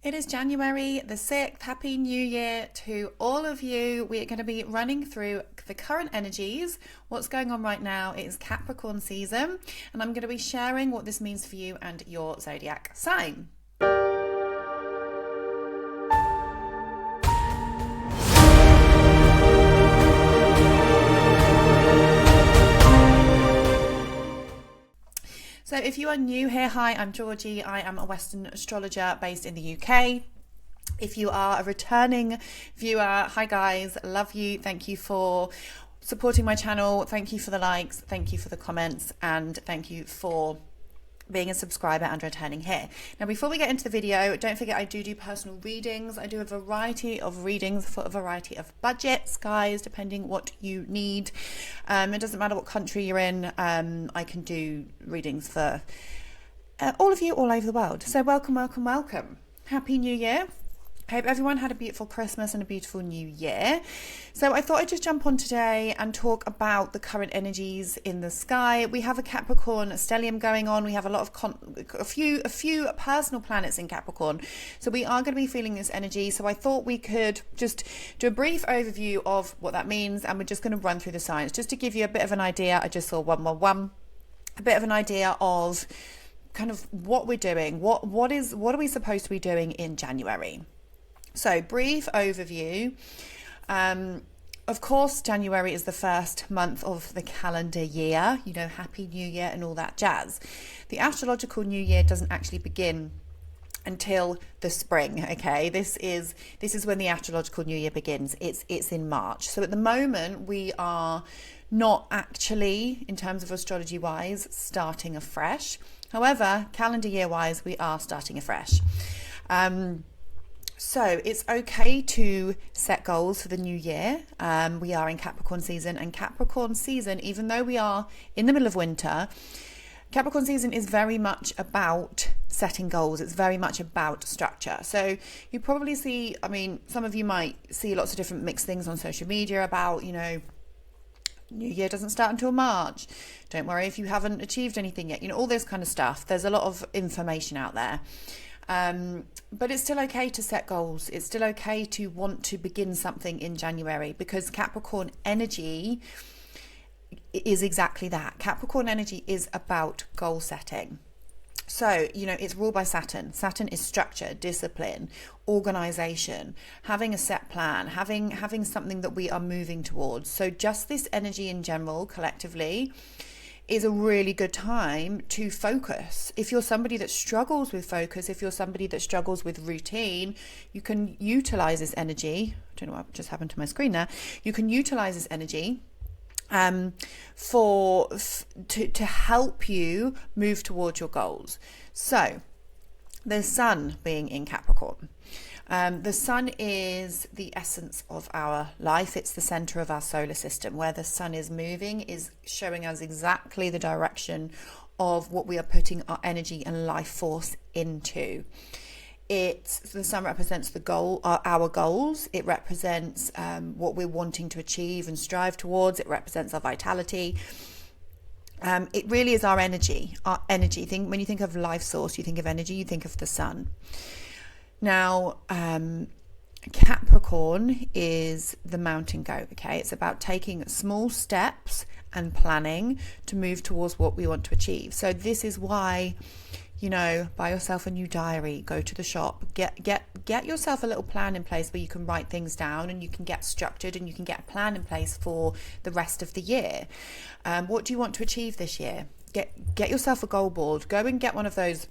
It is January the 6th. Happy New Year to all of you. We are going to be running through the current energies, what's going on right now. It is Capricorn season, and I'm going to be sharing what this means for you and your zodiac sign. So if you are new here, hi, I'm Georgie. I am a Western astrologer based in the UK. If you are a returning viewer, hi guys, love you. Thank you for supporting my channel. Thank you for the likes. Thank you for the comments. And thank you for being a subscriber and returning here. Now, before we get into the video, don't forget I do personal readings. I do a variety of readings for a variety of budgets, guys, depending what you need. It doesn't matter what country you're in. I can do readings for all of you all over the world. So welcome, welcome, welcome. Happy New Year. I hope everyone had a beautiful Christmas and a beautiful New Year. So I thought I'd just jump on today and talk about the current energies in the sky. We have a Capricorn stellium going on. We have a lot of a few personal planets in Capricorn. So we are going to be feeling this energy. So I thought we could just do a brief overview of what that means, and we're just going to run through the signs just to give you a bit of an idea. I just saw 111, a bit of an idea of kind of what we're doing. What are we supposed to be doing in January? So, brief overview. Of course, January is the first month of the calendar year, you know, Happy New Year and all that jazz. The astrological new year doesn't actually begin until the spring, okay? This is when the astrological new year begins. It's in March. So at the moment, we are not actually, in terms of astrology wise, starting afresh. However, calendar year wise, we are starting afresh. So it's okay to set goals for the new year. We are in Capricorn season, and Capricorn season, even though we are in the middle of winter, Capricorn season is very much about setting goals. It's very much about structure. So you probably see, I mean, some of you might see lots of different mixed things on social media about, you know, New Year doesn't start until March. Don't worry if you haven't achieved anything yet. You know, all this kind of stuff. There's a lot of information out there. But it's still okay to set goals. It's still okay to want to begin something in January, because Capricorn energy is exactly that. Capricorn energy is about goal setting. So, you know, it's ruled by Saturn. Saturn is structure, discipline, organization, having a set plan, having something that we are moving towards. So just this energy in general, collectively, is a really good time to focus. If you're somebody that struggles with focus, if you're somebody that struggles with routine, you can utilize this energy. I don't know what just happened to my screen there. You can utilize this energy to help you move towards your goals. So the sun being in Capricorn. The sun is the essence of our life. It's the center of our solar system. Where the sun is moving is showing us exactly the direction of what we are putting our energy and life force into. The sun represents the goal, our goals. It represents what we're wanting to achieve and strive towards. It represents our vitality. It really is our energy. Our energy. When you think of life source, you think of energy. You think of the sun. Now, Capricorn is the mountain goat, okay? It's about taking small steps and planning to move towards what we want to achieve. So this is why, you know, buy yourself a new diary, go to the shop, get yourself a little plan in place where you can write things down and you can get structured and you can get a plan in place for the rest of the year. What do you want to achieve this year? Get yourself a goal board. Go and get one of those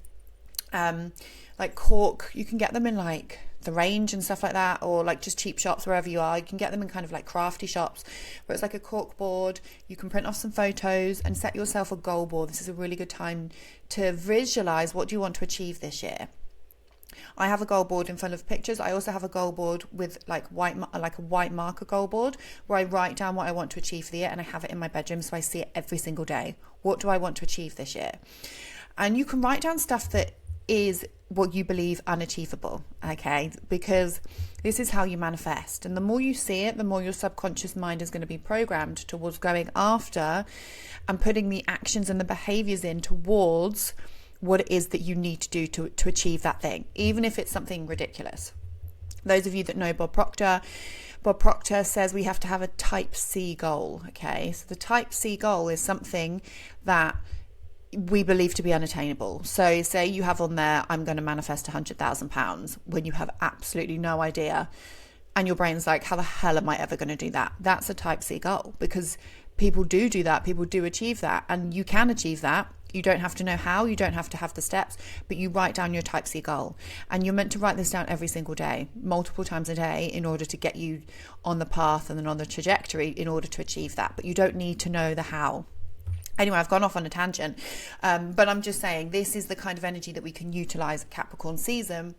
like cork. You can get them in like the Range and stuff like that, or like just cheap shops wherever you are. You can get them in kind of like crafty shops where it's like a cork board. You can print off some photos and set yourself a goal board. This is a really good time to visualize what do you want to achieve this year. I have a goal board in front of pictures. I also have a goal board with like a white marker goal board where I write down what I want to achieve for the year, and I have it in my bedroom so I see it every single day. What do I want to achieve this year? And you can write down stuff that is what you believe unachievable, okay? Because this is how you manifest. And the more you see it, the more your subconscious mind is going to be programmed towards going after and putting the actions and the behaviors in towards what it is that you need to do to achieve that thing, even if it's something ridiculous. Those of you that know Bob Proctor says we have to have a type C goal. Okay, so the type C goal is something that we believe to be unattainable. So say you have on there, I'm going to manifest £100,000, when you have absolutely no idea, and your brain's like, how the hell am I ever going to do that? That's a type C goal, because people do that, people do achieve that, and you can achieve that. You don't have to know how, you don't have to have the steps, but you write down your type C goal, and you're meant to write this down every single day, multiple times a day, in order to get you on the path and then on the trajectory in order to achieve that. But you don't need to know the how. Anyway, I've gone off on a tangent, but I'm just saying this is the kind of energy that we can utilize at Capricorn season.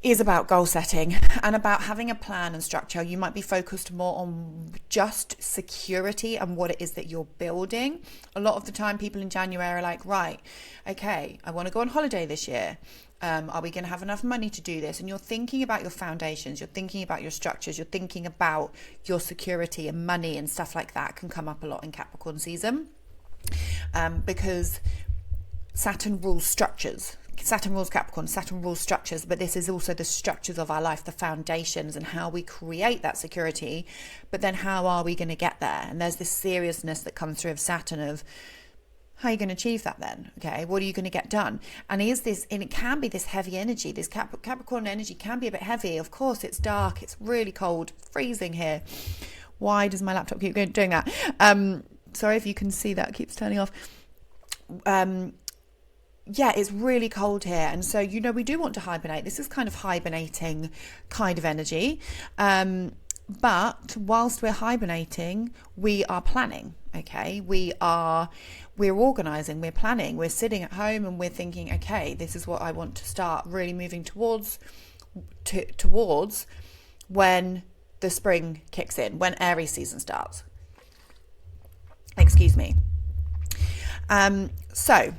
Is about goal setting and about having a plan and structure. You might be focused more on just security and what it is that you're building. A lot of the time people in January are like, right, okay, I want to go on holiday this year. Are we going to have enough money to do this? And you're thinking about your foundations, you're thinking about your structures, you're thinking about your security, and money and stuff like that can come up a lot in Capricorn season, because Saturn rules structures. Saturn rules Capricorn, Saturn rules structures, but this is also the structures of our life, the foundations, and how we create that security. But then how are we going to get there? And there's this seriousness that comes through of Saturn of, how are you going to achieve that then? Okay, what are you going to get done? And it can be this heavy energy, this Capricorn energy can be a bit heavy. Of course, it's dark, it's really cold, freezing here. Why does my laptop keep doing that? Sorry if you can see that, it keeps turning off. Yeah, it's really cold here. And so, we do want to hibernate. This is kind of hibernating kind of energy. But whilst we're hibernating, we are planning. Okay, we're organizing, we're planning, we're sitting at home and we're thinking, okay, this is what I want to start really moving towards when the spring kicks in, when Aries season starts. Excuse me. So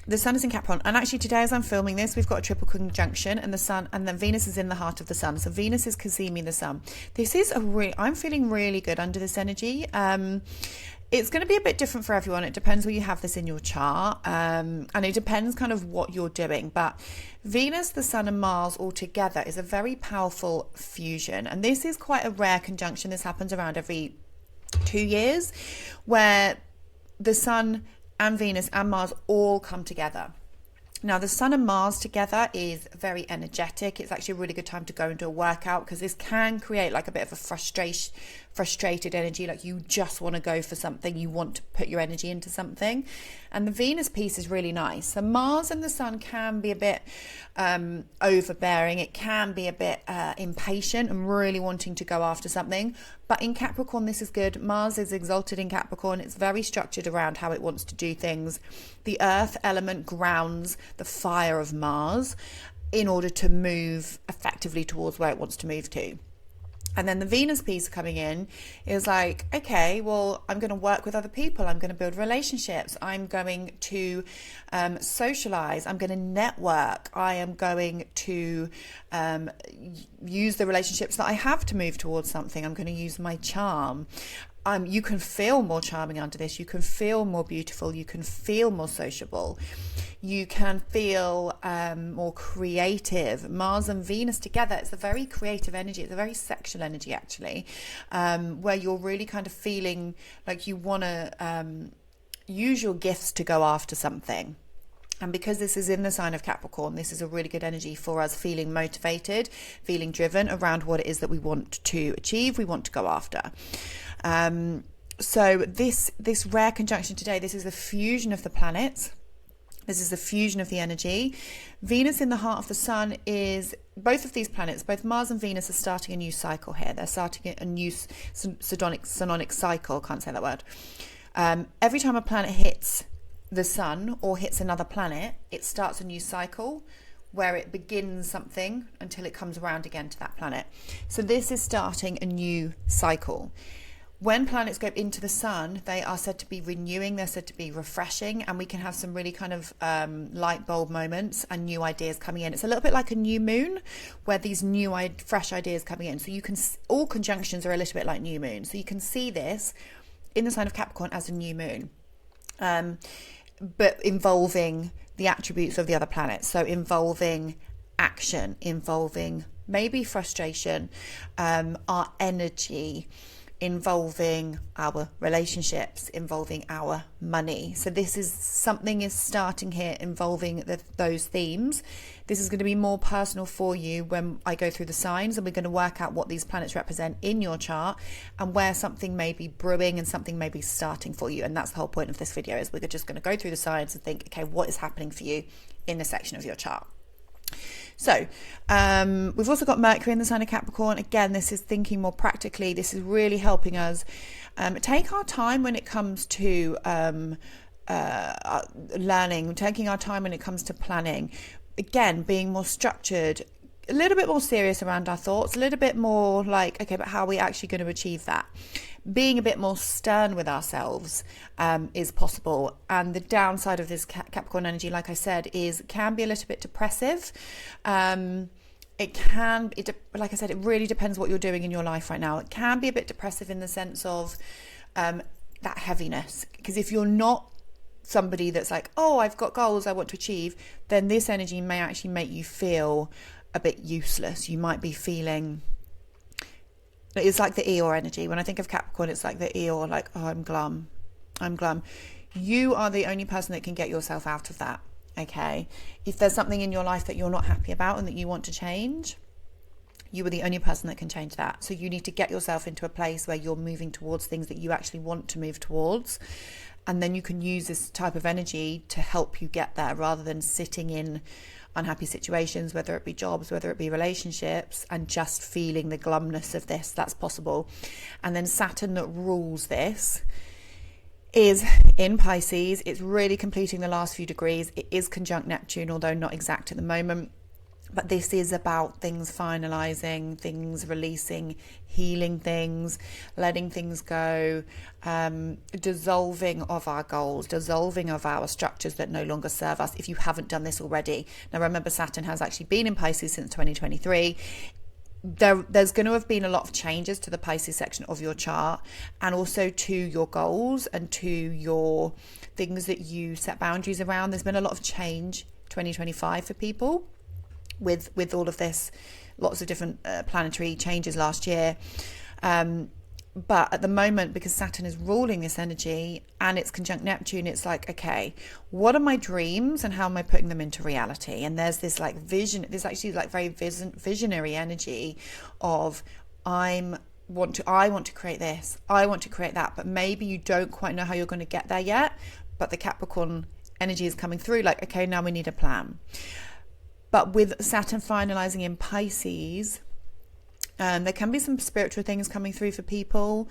the sun is in Capricorn, and actually today as I'm filming this, we've got a triple conjunction, and the sun and then Venus is in the heart of the sun. So Venus is concealing the sun. This is I'm feeling really good under this energy. It's going to be a bit different for everyone. It depends where you have this in your chart, and it depends kind of what you're doing. But Venus, the sun and Mars all together is a very powerful fusion, and this is quite a rare conjunction. This happens around every 2 years, where the sun and Venus and Mars all come together. Now, the sun and Mars together is very energetic. It's actually a really good time to go and do a workout, because this can create like a bit of a frustrated energy, like you just want to go for something, you want to put your energy into something. And the Venus piece is really nice. So Mars and the sun can be a bit overbearing. It can be a bit impatient and really wanting to go after something. But in Capricorn, this is good. Mars is exalted in Capricorn. It's very structured around how it wants to do things. The earth element grounds the fire of Mars in order to move effectively towards where it wants to move to. And then the Venus piece coming in is like, okay, well, I'm going to work with other people. I'm going to build relationships. I'm going to socialize. I'm going to network. I am going to use the relationships that I have to move towards something. I'm going to use my charm. You can feel more charming under this. You can feel more beautiful. You can feel more sociable. You can feel more creative. Mars and Venus together, it's a very creative energy. It's a very sexual energy, actually, where you're really kind of feeling like you want to use your gifts to go after something. And because this is in the sign of Capricorn, this is a really good energy for us feeling motivated, feeling driven around what it is that we want to achieve, we want to go after. So this rare conjunction today, this is the fusion of the planets. This is the fusion of the energy. Venus in the heart of the sun is, both of these planets, both Mars and Venus are starting a new cycle here. They're starting a new sononic cycle. Can't say that word. Every time a planet hits the sun or hits another planet, it starts a new cycle where it begins something until it comes around again to that planet. So this is starting a new cycle. When planets go into the sun, they are said to be renewing, they're said to be refreshing, and we can have some really kind of light bulb moments and new ideas coming in. It's a little bit like a new moon, where these new fresh ideas coming in. So you can, all conjunctions are a little bit like new moon. So you can see this in the sign of Capricorn as a new moon. but involving the attributes of the other planets. So involving action, involving maybe frustration, our energy, involving our relationships, involving our money. So this is something is starting here involving those themes. This is going to be more personal for you when I go through the signs, and we're going to work out what these planets represent in your chart and where something may be brewing and something may be starting for you. And that's the whole point of this video, is we're just going to go through the signs and think, okay, what is happening for you in this section of your chart? So we've also got Mercury in the sign of Capricorn. Again, this is thinking more practically. This is really helping us take our time when it comes to learning, taking our time when it comes to planning. Again, being more structured, a little bit more serious around our thoughts, a little bit more like, okay, but how are we actually going to achieve that? Being a bit more stern with ourselves is possible. And the downside of this Capricorn energy, like I said, can be a little bit depressive. Like I said, it really depends what you're doing in your life right now. It can be a bit depressive in the sense of that heaviness. Because if you're not somebody that's like, oh, I've got goals I want to achieve, then this energy may actually make you feel a bit useless. You might be feeling, it's like the Eeyore energy. When I think of Capricorn, it's like the Eeyore, like, oh, I'm glum. You are the only person that can get yourself out of that, okay? If there's something in your life that you're not happy about and that you want to change, you are the only person that can change that. So you need to get yourself into a place where you're moving towards things that you actually want to move towards. And then you can use this type of energy to help you get there, rather than sitting in unhappy situations, whether it be jobs, whether it be relationships, and just feeling the glumness of this. That's possible. And then Saturn, that rules this, is in Pisces. It's really completing the last few degrees. It is conjunct Neptune, although not exact at the moment. But this is about things finalizing, things releasing, healing things, letting things go, dissolving of our goals, dissolving of our structures that no longer serve us, if you haven't done this already. Now, remember, Saturn has actually been in Pisces since 2023. There's going to have been a lot of changes to the Pisces section of your chart, and also to your goals and to your things that you set boundaries around. There's been a lot of change 2025 for people. With all of this, lots of different planetary changes last year. But at the moment, because Saturn is ruling this energy and it's conjunct Neptune, it's like, okay, what are my dreams and how am I putting them into reality? And there's this like vision, there's actually like very visionary energy of I want to create this, I want to create that, but maybe you don't quite know how you're going to get there yet. But the Capricorn energy is coming through like, okay, now we need a plan. But with Saturn finalizing in Pisces, there can be some spiritual things coming through for people,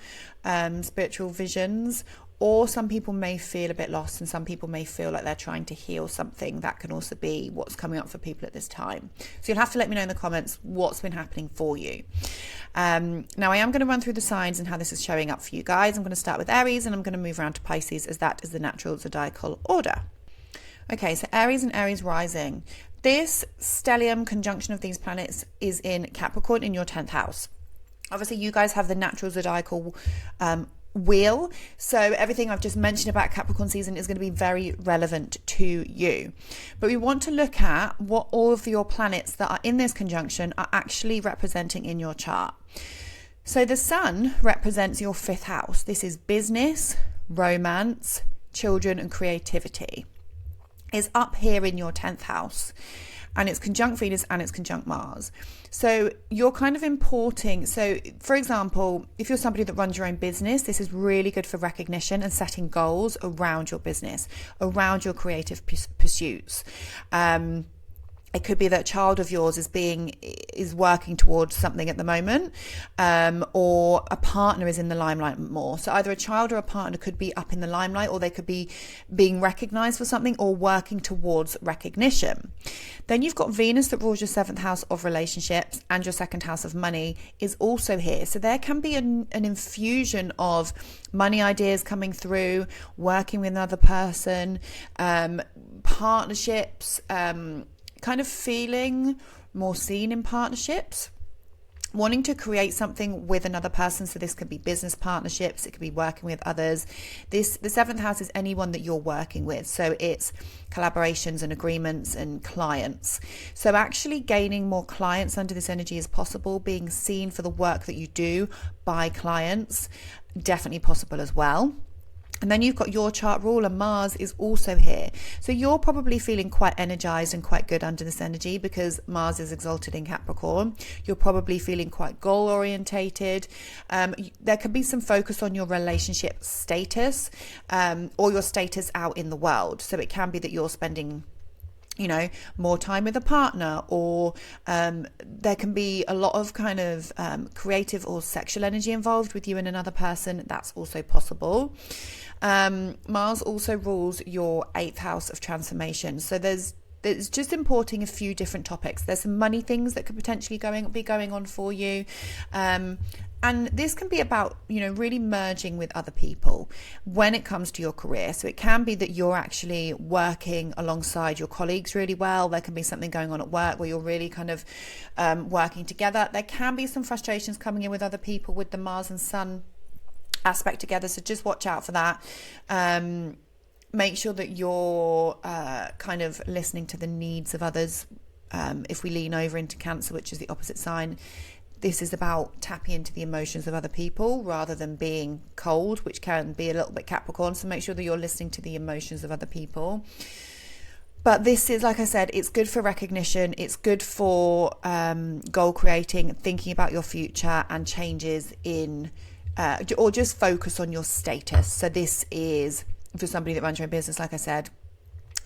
spiritual visions, or some people may feel a bit lost, and some people may feel like they're trying to heal something. That can also be what's coming up for people at this time. So you'll have to let me know in the comments what's been happening for you. Now, I am going to run through the signs and how this is showing up for you guys. I'm going to start with Aries, and I'm going to move around to Pisces, as that is the natural zodiacal order. Okay, so Aries and Aries rising. This stellium conjunction of these planets is in Capricorn, in your 10th house. Obviously, you guys have the natural zodiacal wheel. So everything I've just mentioned about Capricorn season is going to be very relevant to you. But we want to look at what all of your planets that are in this conjunction are actually representing in your chart. So the sun represents your 5th house. This is business, romance, children, and creativity. Is up here in your 10th house, and it's conjunct Venus and it's conjunct Mars. So you're kind of importing. So for example, if you're somebody that runs your own business, this is really good for recognition and setting goals around your business, around your creative pursuits. It could be that a child of yours is working towards something at the moment, or a partner is in the limelight more. So either a child or a partner could be up in the limelight, or they could be being recognized for something or working towards recognition. Then you've got Venus that rules your 7th house of relationships, and your 2nd house of money is also here. So there can be an infusion of money ideas coming through, working with another person, partnerships, kind of feeling more seen in partnerships. wanting to create something with another person. So this could be business partnerships, it could be working with others. The seventh house is anyone that you're working with, so it's collaborations and agreements and clients. So actually gaining more clients under this energy is possible. Being seen for the work that you do by clients, definitely possible as well. And then you've got your chart ruler, Mars is also here. So you're probably feeling quite energized and quite good under this energy because Mars is exalted in Capricorn. You're probably feeling quite goal orientated. There could be some focus on your relationship status, or your status out in the world. So it can be that you're spending more time with a partner, or there can be a lot of kind of creative or sexual energy involved with you and another person. That's also possible. Mars also rules your 8th house of transformation. So there's just importing a few different topics. There's some money things that could potentially be going on for you. And this can be about, really merging with other people when it comes to your career. So it can be that you're actually working alongside your colleagues really well. There can be something going on at work where you're really kind of working together. There can be some frustrations coming in with other people with the Mars and Sun aspect together. So just watch out for that. Make sure that you're kind of listening to the needs of others. If we lean over into Cancer, which is the opposite sign, this is about tapping into the emotions of other people rather than being cold, which can be a little bit Capricorn. So make sure that you're listening to the emotions of other people. But this is, like I said, it's good for recognition. It's good for goal creating, thinking about your future and changes in, or just focus on your status. So this is for somebody that runs your own business, like I said,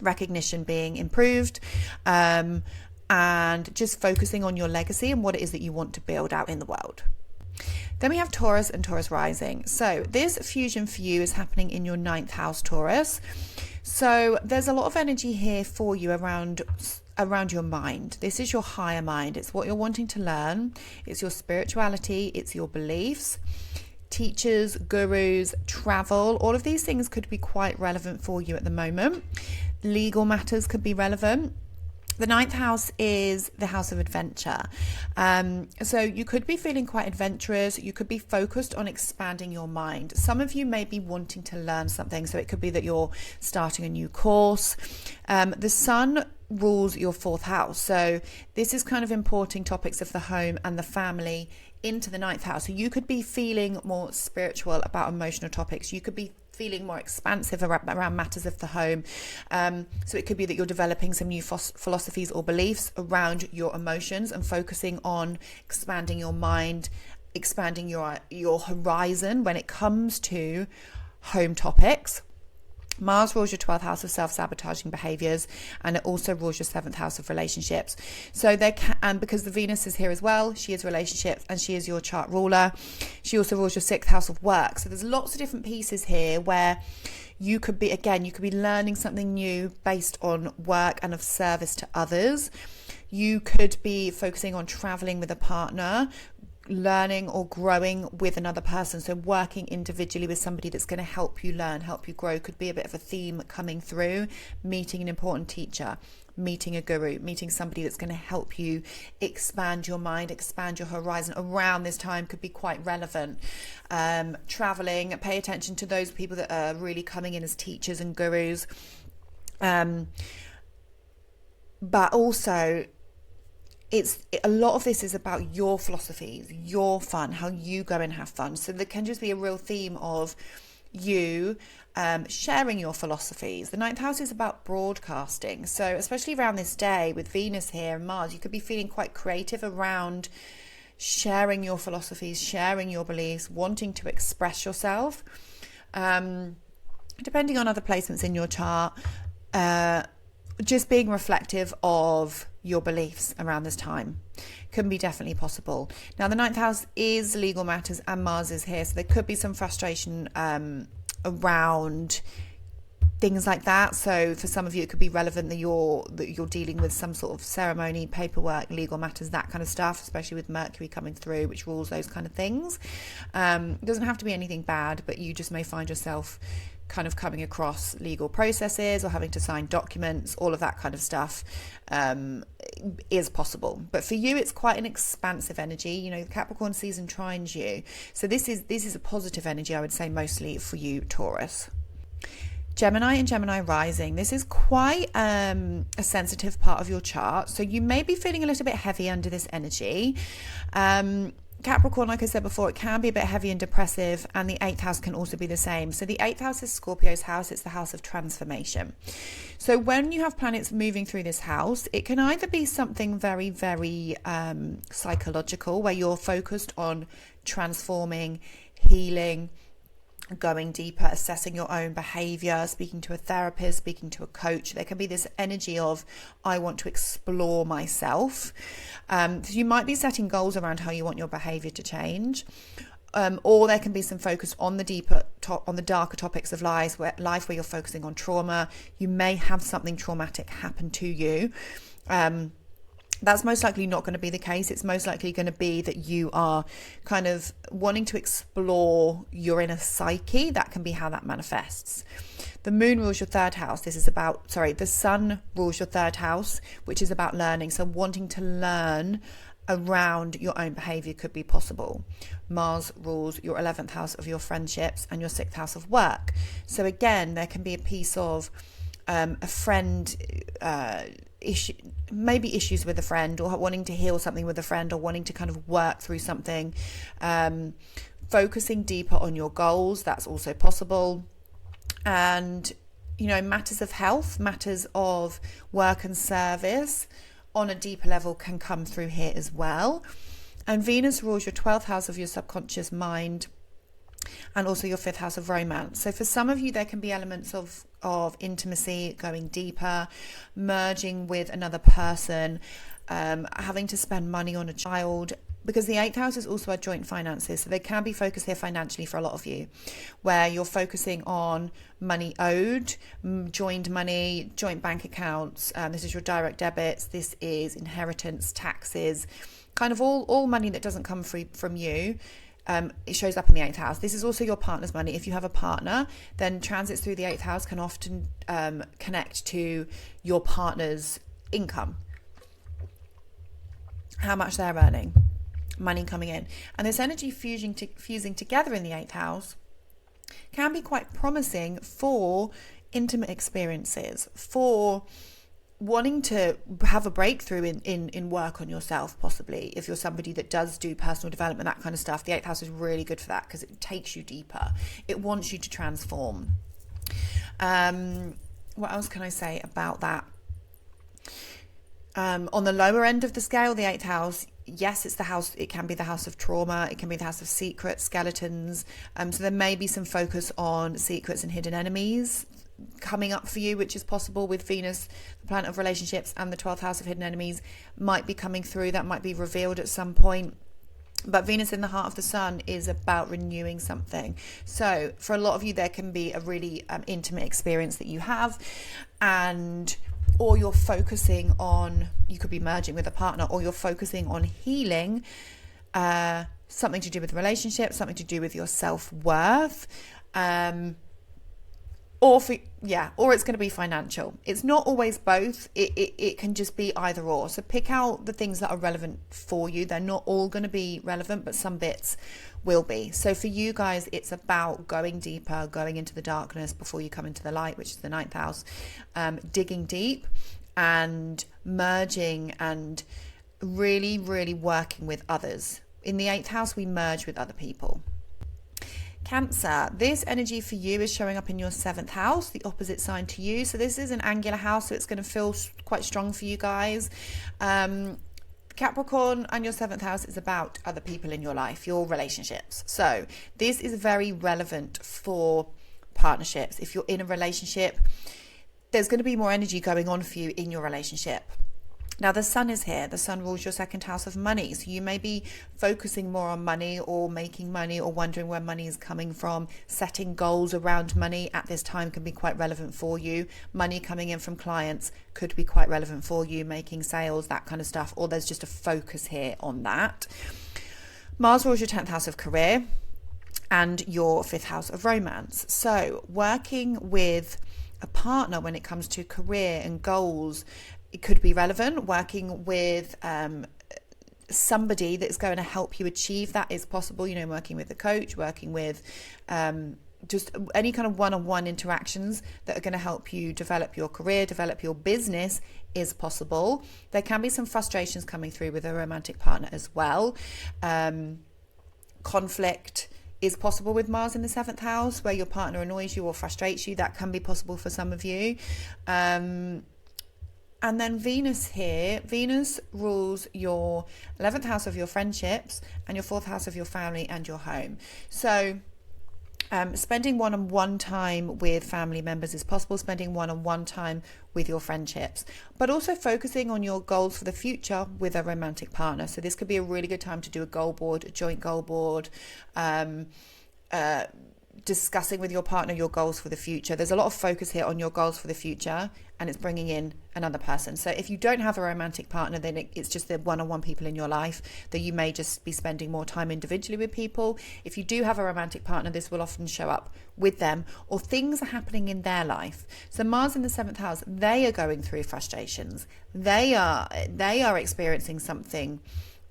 recognition being improved, and just focusing on your legacy and what it is that you want to build out in the world. Then we have Taurus and Taurus rising. So this fusion for you is happening in your 9th house, Taurus. So there's a lot of energy here for you around your mind. This is your higher mind. It's what you're wanting to learn. It's your spirituality. It's your beliefs. Teachers, gurus, travel, all of these things could be quite relevant for you at the moment. Legal matters could be relevant. The 9th house is the house of adventure. So you could be feeling quite adventurous. You could be focused on expanding your mind. Some of you may be wanting to learn something. So it could be that you're starting a new course. The sun rules your 4th house. So this is kind of importing topics of the home and the family into the 9th house. So you could be feeling more spiritual about emotional topics. You could be feeling more expansive around matters of the home. So it could be that you're developing some new philosophies or beliefs around your emotions and focusing on expanding your mind, expanding your horizon when it comes to home topics. Mars rules your 12th house of self-sabotaging behaviors, and it also rules your 7th house of relationships. So and because the Venus is here as well, she is relationships and she is your chart ruler. She also rules your 6th house of work. So there's lots of different pieces here where you could be learning something new based on work and of service to others. You could be focusing on traveling with a partner, learning or growing with another person. So working individually with somebody that's going to help you learn, help you grow could be a bit of a theme coming through. Meeting an important teacher, meeting a guru, meeting somebody that's going to help you expand your mind, expand your horizon around this time could be quite relevant. Traveling, pay attention to those people that are really coming in as teachers and gurus. But also, a lot of this is about your philosophies, your fun, how you go and have fun. So there can just be a real theme of you sharing your philosophies. The 9th house is about broadcasting. So especially around this day with Venus here and Mars, you could be feeling quite creative around sharing your philosophies, sharing your beliefs, wanting to express yourself. Depending on other placements in your chart, just being reflective of your beliefs around this time can be definitely possible. Now, the 9th house is legal matters and Mars is here. So there could be some frustration around things like that. So for some of you, it could be relevant that you're dealing with some sort of ceremony, paperwork, legal matters, that kind of stuff, especially with Mercury coming through, which rules those kind of things. It doesn't have to be anything bad, but you just may find yourself kind of coming across legal processes or having to sign documents, all of that kind of stuff is possible. But for you, it's quite an expansive energy. You know, Capricorn season trines you. So this is a positive energy, I would say, mostly for you, Taurus. Gemini and Gemini rising. This is quite a sensitive part of your chart. So you may be feeling a little bit heavy under this energy. Capricorn, like I said before, it can be a bit heavy and depressive, and the 8th house can also be the same. So the 8th house is Scorpio's house. It's the house of transformation. So when you have planets moving through this house, it can either be something very, very psychological, where you're focused on transforming, healing, going deeper, assessing your own behavior, speaking to a therapist, speaking to a coach. There can be this energy of, I want to explore myself. So you might be setting goals around how you want your behavior to change. Or there can be some focus on the darker topics of life where you're focusing on trauma. You may have something traumatic happen to you. That's most likely not going to be the case. It's most likely going to be that you are kind of wanting to explore your inner psyche. That can be how that manifests. The moon rules your 3rd house. The sun rules your 3rd house, which is about learning. So wanting to learn around your own behavior could be possible. Mars rules your 11th house of your friendships and your 6th house of work. So again, there can be a piece of a friend issue, maybe issues with a friend, or wanting to heal something with a friend, or wanting to kind of work through something, focusing deeper on your goals. That's also possible. And, you know, matters of health, matters of work and service on a deeper level can come through here as well. And Venus rules your 12th house of your subconscious mind, and also your 5th house of romance. So for some of you, there can be elements of intimacy, going deeper, merging with another person, having to spend money on a child, because the 8th house is also our joint finances. So there can be focus here financially for a lot of you, where you're focusing on money owed, joined money, joint bank accounts. This is your direct debits. This is inheritance, taxes, kind of all money that doesn't come free from you. It shows up in the 8th house. This is also your partner's money. If you have a partner, then transits through the 8th house can often connect to your partner's income, how much they're earning, money coming in. And this energy fusing together in the 8th house can be quite promising for intimate experiences, for wanting to have a breakthrough in work on yourself, possibly. If you're somebody that does do personal development, that kind of stuff, the 8th house is really good for that, because it takes you deeper. It wants you to transform. What else can I say about that? On the lower end of the scale, the 8th house, yes, it's the house. It can be the house of trauma. It can be the house of secrets, skeletons. So there may be some focus on secrets and hidden enemies coming up for you, which is possible with Venus, the planet of relationships, and the 12th house of hidden enemies might be coming through. That might be revealed at some point. But Venus in the heart of the sun is about renewing something. So for a lot of you, there can be a really intimate experience that you have, or you're focusing on, you could be merging with a partner, or you're focusing on healing something to do with relationships, something to do with your self-worth, or it's going to be financial. It's not always both. It can just be either or. So pick out the things that are relevant for you. They're not all going to be relevant, but some bits will be. So for you guys, it's about going deeper, going into the darkness before you come into the light, which is the 9th house, digging deep and merging and really, really working with others. In the 8th house, we merge with other people. Cancer, this energy for you is showing up in your 7th house, the opposite sign to you. So this is an angular house, so it's going to feel quite strong for you guys. Capricorn and your 7th house is about other people in your life, your relationships. So this is very relevant for partnerships. If you're in a relationship, there's going to be more energy going on for you in your relationship. Now, the sun is here. The sun rules your 2nd house of money. So you may be focusing more on money or making money or wondering where money is coming from. Setting goals around money at this time can be quite relevant for you. Money coming in from clients could be quite relevant for you. Making sales, that kind of stuff. Or there's just a focus here on that. Mars rules your 10th house of career. and your 5th house of romance. So working with a partner when it comes to career and goals, it could be relevant. Working with somebody that's going to help you achieve that is possible. You know, working with a coach, working with just any kind of one-on-one interactions that are going to help you develop your career, develop your business is possible. There can be some frustrations coming through with a romantic partner as well. Conflict is possible with Mars in the 7th house, where your partner annoys you or frustrates you. That can be possible for some of you. And then Venus here, Venus rules your 11th house of your friendships and your 4th house of your family and your home. So spending one-on-one time with family members is possible, spending one-on-one time with your friendships, but also focusing on your goals for the future with a romantic partner. So this could be a really good time to do a goal board, a joint goal board, discussing with your partner your goals for the future. There's a lot of focus here on your goals for the future, and it's bringing in another person. So if you don't have a romantic partner, then it's just the one-on-one people in your life that you may just be spending more time individually with people. If you do have a romantic partner, this will often show up with them, or things are happening in their life. So Mars in the 7th house, they are going through frustrations. They are experiencing something,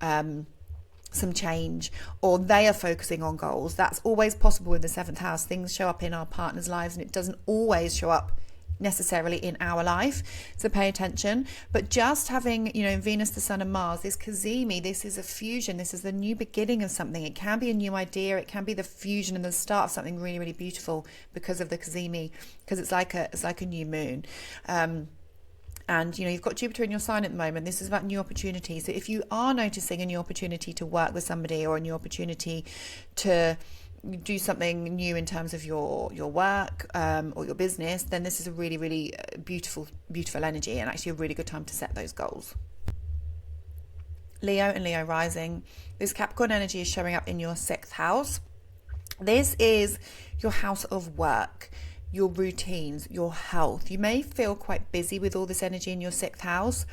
some change, or they are focusing on goals. That's always possible in the 7th house. Things show up in our partner's lives, and it doesn't always show up necessarily in our life, so pay attention. But just having, you know, Venus, the Sun and Mars, this cazimi, this is a fusion, this is the new beginning of something. It can be a new idea, it can be the fusion and the start of something really, really beautiful because of the cazimi, because it's like a new moon. And, you know, you've got Jupiter in your sign at the moment. This is about new opportunities. So if you are noticing a new opportunity to work with somebody, or a new opportunity to do something new in terms of your work or your business, then this is a really, really beautiful energy, and actually a really good time to set those goals. Leo and Leo rising. This Capricorn energy is showing up in your 6th house. This is your house of work, your routines, your health. You may feel quite busy with all this energy in your 6th house.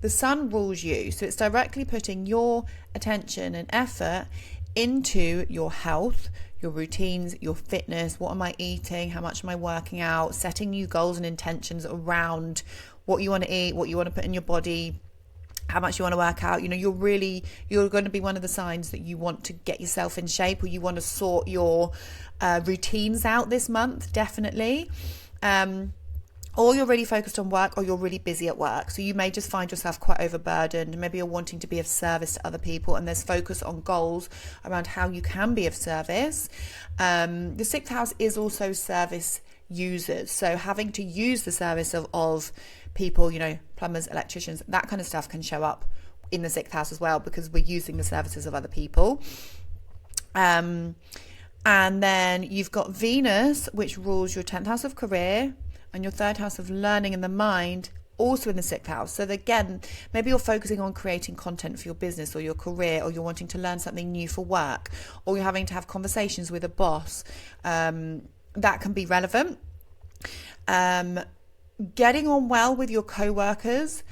The Sun rules you, so it's directly putting your attention and effort into your health, your routines, your fitness. What am I eating? How much am I working out? Setting new goals and intentions around what you want to eat, what you want to put in your body, how much you want to work out. You know, you're going to be one of the signs that you want to get yourself in shape, or you want to sort your routines out this month, definitely. Or you're really focused on work, or you're really busy at work. So you may just find yourself quite overburdened. Maybe you're wanting to be of service to other people, and there's focus on goals around how you can be of service. The 6th house is also service users. So having to use the service of people, you know, plumbers, electricians, that kind of stuff can show up in the 6th house as well, because we're using the services of other people. And then you've got Venus, which rules your 10th house of career, and your 3rd house of learning and the mind, also in the 6th house. So again, maybe you're focusing on creating content for your business or your career, or you're wanting to learn something new for work, or you're having to have conversations with a boss. That can be relevant. Getting on well with your co-workers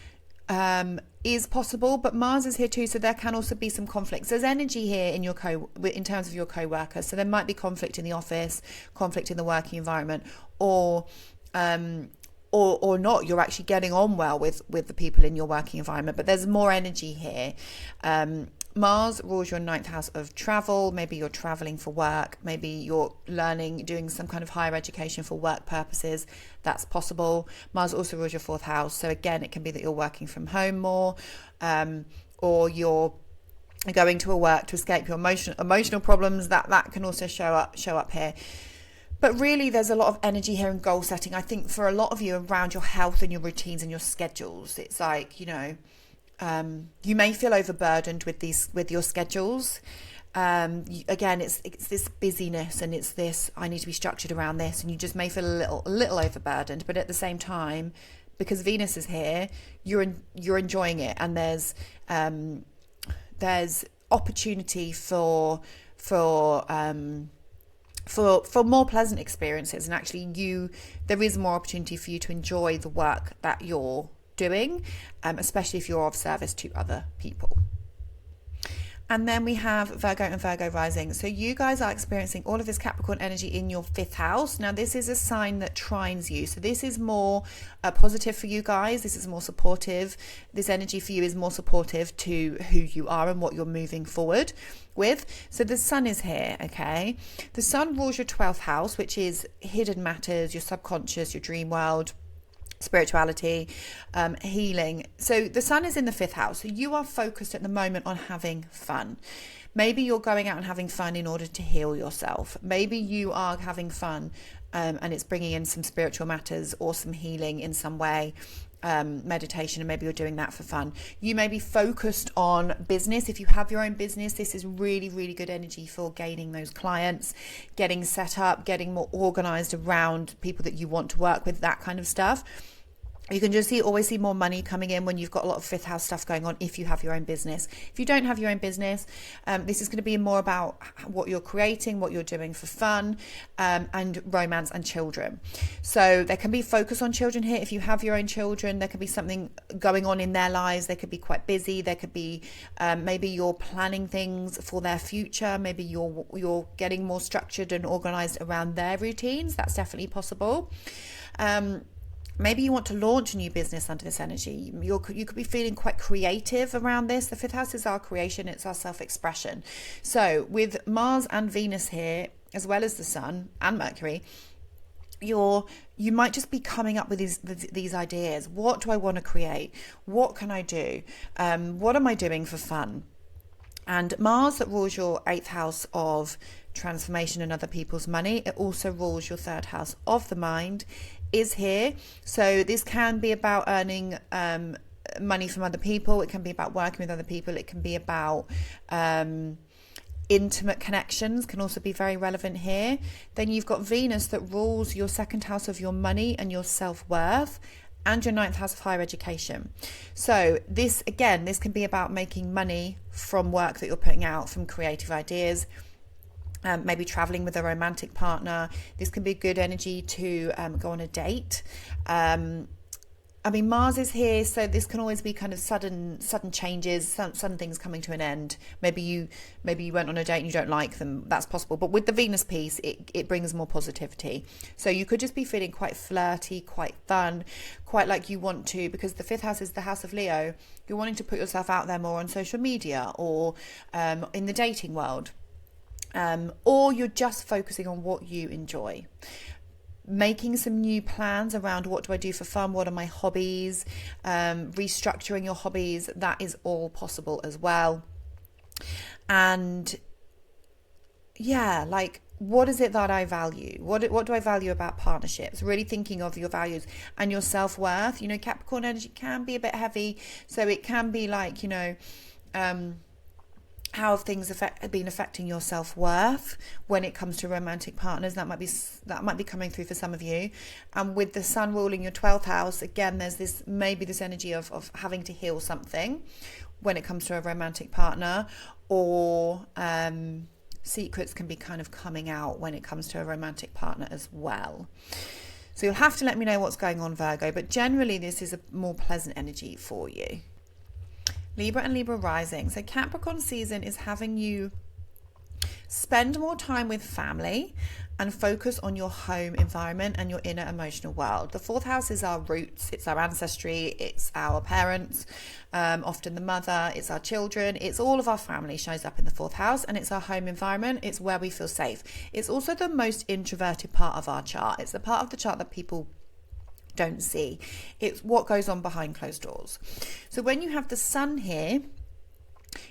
is possible, but Mars is here too, so there can also be some conflicts. There's energy here in in terms of your co-workers, so there might be conflict in the office, conflict in the working environment, or not. You're actually getting on well with the people in your working environment, but there's more energy here. Mars rules your 9th house of travel. Maybe you're traveling for work. Maybe you're doing some kind of higher education for work purposes. That's possible. Mars also rules your 4th house. So again, it can be that you're working from home more, or you're going to a work to escape your emotional problems. That can also show up here. But really, there's a lot of energy here in goal setting. I think for a lot of you around your health and your routines and your schedules, it's like, you know, you may feel overburdened with your schedules. Again, it's this busyness, and it's this, I need to be structured around this, and you just may feel a little overburdened. But at the same time, because Venus is here, you're enjoying it, and there's opportunity for more pleasant experiences, and actually there is more opportunity for you to enjoy the work that you're doing, especially if you're of service to other people. And then we have Virgo and Virgo rising. So you guys are experiencing all of this Capricorn energy in your 5th house. Now, this is a sign that trines you. So this is more positive for you guys. This is more supportive. This energy for you is more supportive to who you are and what you're moving forward with. So the sun is here, okay? The sun rules your 12th house, which is hidden matters, your subconscious, your dream world, spirituality, healing. So the sun is in the 5th house. So you are focused at the moment on having fun. Maybe you're going out and having fun in order to heal yourself. Maybe you are having fun and it's bringing in some spiritual matters or some healing in some way. Meditation, and maybe you're doing that for fun. You may be focused on business. If you have your own business, this is really, really good energy for gaining those clients, getting set up, getting more organized around people that you want to work with, that kind of stuff. You can just always see more money coming in when you've got a lot of 5th house stuff going on if you have your own business. If you don't have your own business, this is going to be more about what you're creating, what you're doing for fun, and romance and children. So there can be focus on children here. If you have your own children, there could be something going on in their lives. They could be quite busy. There could be maybe you're planning things for their future. Maybe you're getting more structured and organized around their routines. That's definitely possible. Maybe you want to launch a new business under this energy. You could be feeling quite creative around this. The 5th house is our creation. It's our self-expression. So with Mars and Venus here, as well as the Sun and Mercury, you might just be coming up with these ideas. What do I want to create? What can I do? What am I doing for fun? And Mars, that rules your 8th house of transformation and other people's money. It also rules your 3rd house of the mind, is here. So this can be about earning money from other people. It can be about working with other people. It can be about intimate connections, can also be very relevant here. Then you've got Venus that rules your 2nd house of your money and your self-worth, and your 9th house of higher education. So this can be about making money from work that you're putting out, from creative ideas, maybe traveling with a romantic partner. This can be good energy to go on a date. I mean, Mars is here, so this can always be kind of sudden changes, sudden things coming to an end. Maybe you went on a date and you don't like them. That's possible. But with the Venus piece, it brings more positivity. So you could just be feeling quite flirty, quite fun, quite like you want to, because the 5th house is the house of Leo. You're wanting to put yourself out there more on social media or in the dating world. Or you're just focusing on what you enjoy. Making some new plans around what do I do for fun, what are my hobbies, restructuring your hobbies, that is all possible as well. And yeah, like, what is it that I value? What do I value about partnerships? Really thinking of your values and your self-worth. You know, Capricorn energy can be a bit heavy, so it can be like, you know, how have things been affecting your self-worth when it comes to romantic partners? That might be coming through for some of you. And with the sun ruling your 12th house, again, there's this energy of having to heal something when it comes to a romantic partner, or secrets can be kind of coming out when it comes to a romantic partner as well. So you'll have to let me know what's going on, Virgo, but generally this is a more pleasant energy for you. Libra and Libra rising. So Capricorn season is having you spend more time with family and focus on your home environment and your inner emotional world. The 4th house is our roots, it's our ancestry, it's our parents, often the mother, it's our children, it's all of our family shows up in the 4th house, and it's our home environment, it's where we feel safe. It's also the most introverted part of our chart. It's the part of the chart that people don't see. It's what goes on behind closed doors. So when you have the sun here,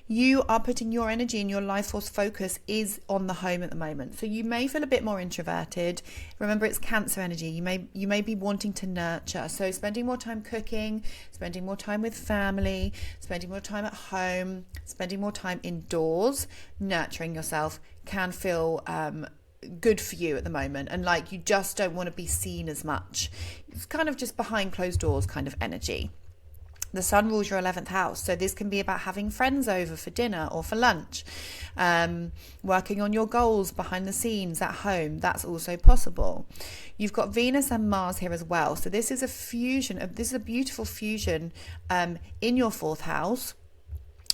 you are putting your energy and your life force focus is on the home at the moment. So you may feel a bit more introverted. Remember, it's Cancer energy. You may be wanting to nurture. So spending more time cooking, spending more time with family, spending more time at home, spending more time indoors, nurturing yourself can feel good for you at the moment, and like you just don't want to be seen as much. It's kind of just behind closed doors kind of energy. The sun rules your 11th house, so this can be about having friends over for dinner or for lunch, working on your goals behind the scenes at home. That's also possible. You've got Venus and Mars here as well, so this is a fusion. This is a beautiful fusion in your 4th house.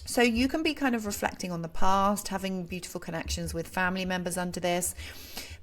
So you can be kind of reflecting on the past, having beautiful connections with family members under this.